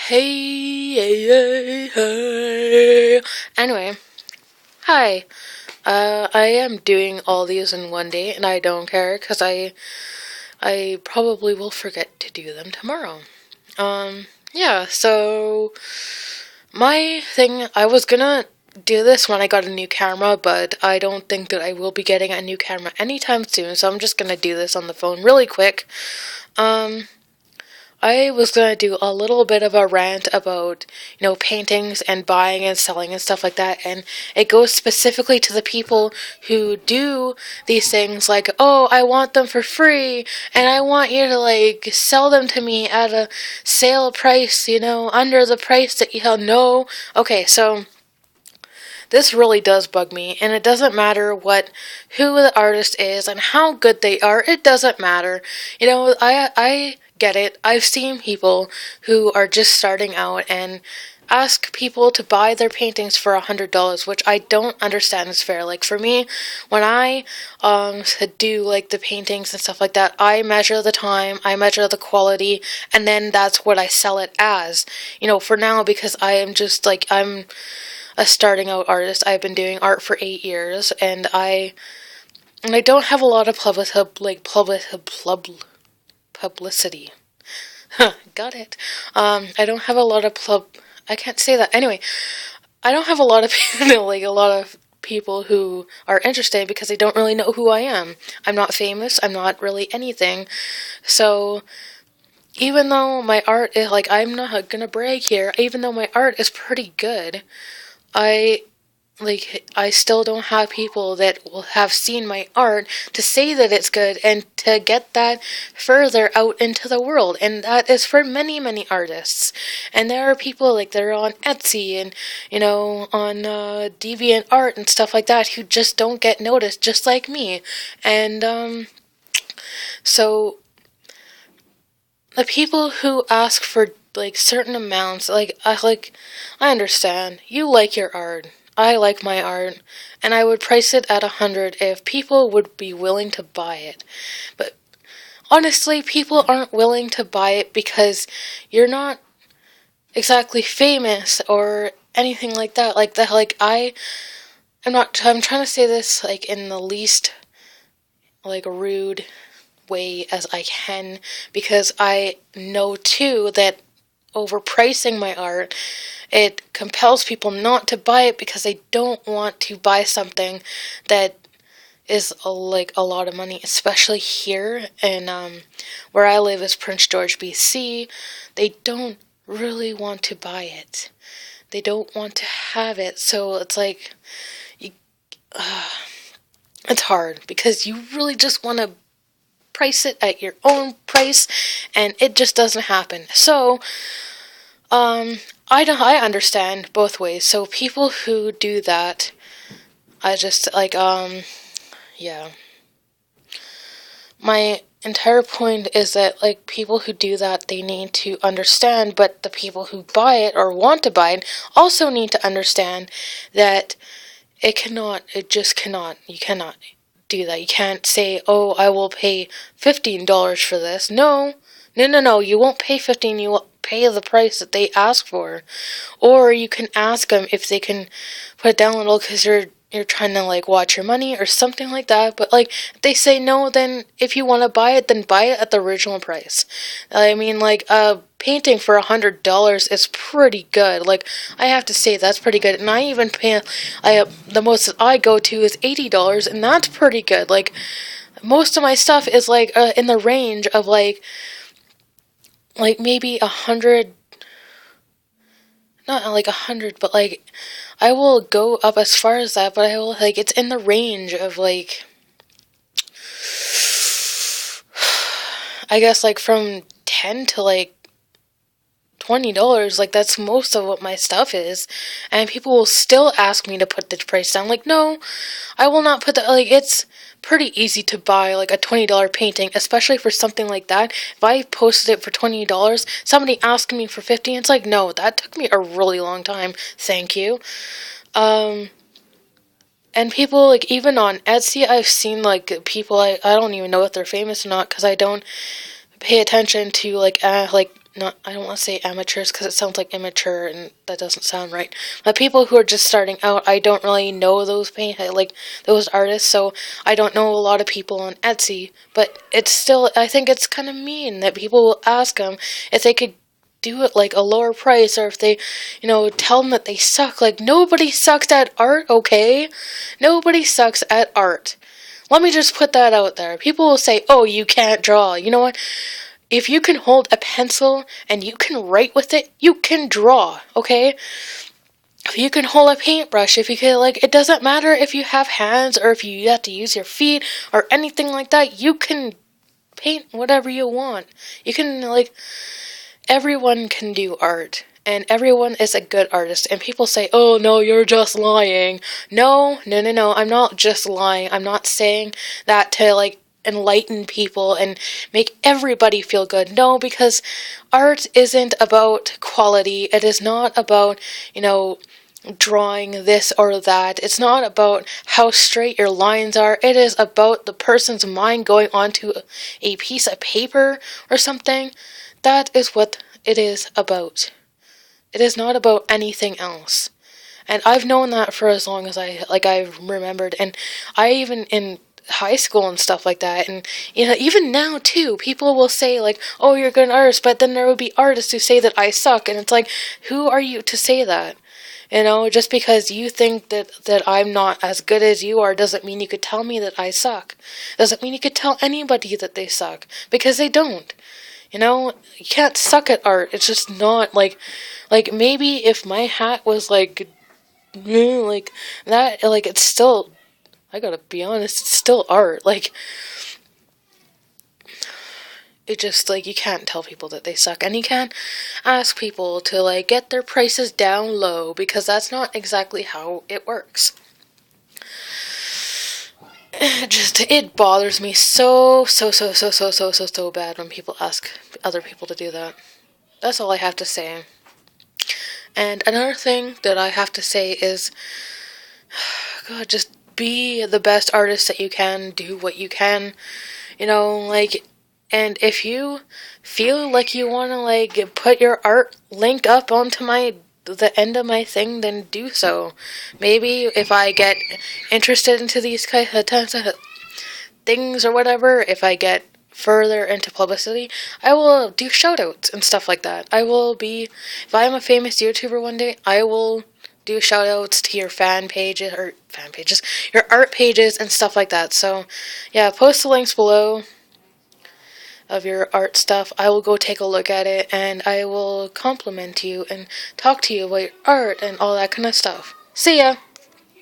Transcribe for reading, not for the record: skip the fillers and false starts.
Hey, hey, hey, hey. Anyway, hi. I am doing all these in one day, and I don't care because I probably will forget to do them tomorrow. Yeah. So my thing, I was gonna do this when I got a new camera, but I don't think that I will be getting a new camera anytime soon. So I'm just gonna do this on the phone really quick. Um. I was gonna do a little bit of a rant about, paintings and buying and selling and stuff like that, and it goes specifically to the people who do these things like, oh, I want them for free, and I want you to, sell them to me at a sale price, under the price that you know. Okay, so this really does bug me, and it doesn't matter who the artist is and how good they are. It doesn't matter. I get it. I've seen people who are just starting out and ask people to buy their paintings for $100, which I don't understand is fair. Like for me, when I do the paintings and stuff like that, I measure the time, I measure the quality, and then that's what I sell it as. For now, because I am just I'm a starting out artist. I've been doing art for 8 years, and I don't have a lot of publicity. Got it. I don't have a lot of I can't say that. Anyway, I don't have a lot of a lot of people who are interested because they don't really know who I am. I'm not famous. I'm not really anything. So even though my art is I'm not gonna brag here. Even though my art is pretty good, I still don't have people that will have seen my art to say that it's good and to get that further out into the world. And that is for many, many artists. And there are people that are on Etsy and, on Deviant Art and stuff like that who just don't get noticed, just like me. And, so the people who ask for certain amounts, I understand. You like your art. I like my art, and I would price it at 100 if people would be willing to buy it. But honestly, people aren't willing to buy it because you're not exactly famous or anything like that. I'm trying to say this in the least rude way as I can, because I know too that overpricing my art, it compels people not to buy it because they don't want to buy something that is a lot of money, especially here in where I live is Prince George, BC. They don't really want to buy it. They don't want to have it, so it's it's hard because you really just want to price it at your own price, and it just doesn't happen. So I understand both ways. So people who do that, I just yeah. My entire point is that people who do that, they need to understand, but the people who buy it or want to buy it also need to understand that you cannot do that. You can't say, oh, I will pay $15 for this. No, you won't pay 15, you will pay the price that they ask for. Or you can ask them if they can put it down a little because you're trying to watch your money or something like that. But if they say no, then if you want to buy it, then buy it at the original price. I mean, a painting for $100 is pretty good. I have to say that's pretty good. And I even pay the most that I go to is $80, and that's pretty good. Most of my stuff is in the range of maybe 100, not 100, but I will go up as far as that, but I will it's in the range of I guess from 10 to $20. That's most of what my stuff is, and people will still ask me to put the price down. No, I will not put that. It's pretty easy to buy a $20 painting, especially for something like that. If I posted it for $20, somebody asking me for 50, it's no, that took me a really long time. Thank you. And people even on Etsy, I've seen people I don't even know if they're famous or not because I don't pay attention to not, I don't want to say amateurs because it sounds like immature and that doesn't sound right. But people who are just starting out, I don't really know those like those artists, so I don't know a lot of people on Etsy. But it's still, I think it's kind of mean that people will ask them if they could do it like a lower price, or if they, tell them that they suck. Like, nobody sucks at art, okay? Nobody sucks at art. Let me just put that out there. People will say, oh, you can't draw. You know what? If you can hold a pencil and you can write with it, you can draw, okay? If you can hold a paintbrush, if you can, like, it doesn't matter if you have hands or if you have to use your feet or anything like that, you can paint whatever you want. You can, like, everyone can do art. And everyone is a good artist. And people say, oh, no, you're just lying. No. I'm not just lying. I'm not saying that to, like, enlighten people and make everybody feel good. No, because art isn't about quality. It is not about, drawing this or that. It's not about how straight your lines are. It is about the person's mind going onto a piece of paper or something. That is what it is about. It is not about anything else. And I've known that for as long as I've remembered. And I even in high school and stuff like that, and even now too, people will say like, oh, you're a good artist, but then there will be artists who say that I suck, and it's like, who are you to say that? Just because you think that I'm not as good as you are doesn't mean you could tell me that I suck. Doesn't mean you could tell anybody that they suck, because they don't. You can't suck at art. It's just not like maybe if my hat was like that, like, it's still, I gotta be honest, it's still art. Like, it just, like, you can't tell people that they suck, and you can't ask people to, like, get their prices down low, because that's not exactly how it works. It bothers me so bad when people ask other people to do that. That's all I have to say. And another thing that I have to say is, God, just be the best artist that you can, do what you can, and if you feel like you want to, like, put your art link up onto the end of my thing, then do so. Maybe if I get interested into these kind of things or whatever, if I get further into publicity, I will do shoutouts and stuff like that. If I am a famous YouTuber one day, I will do shoutouts to your your art pages and stuff like that. So, yeah, post the links below of your art stuff. I will go take a look at it, and I will compliment you and talk to you about your art and all that kind of stuff. See ya!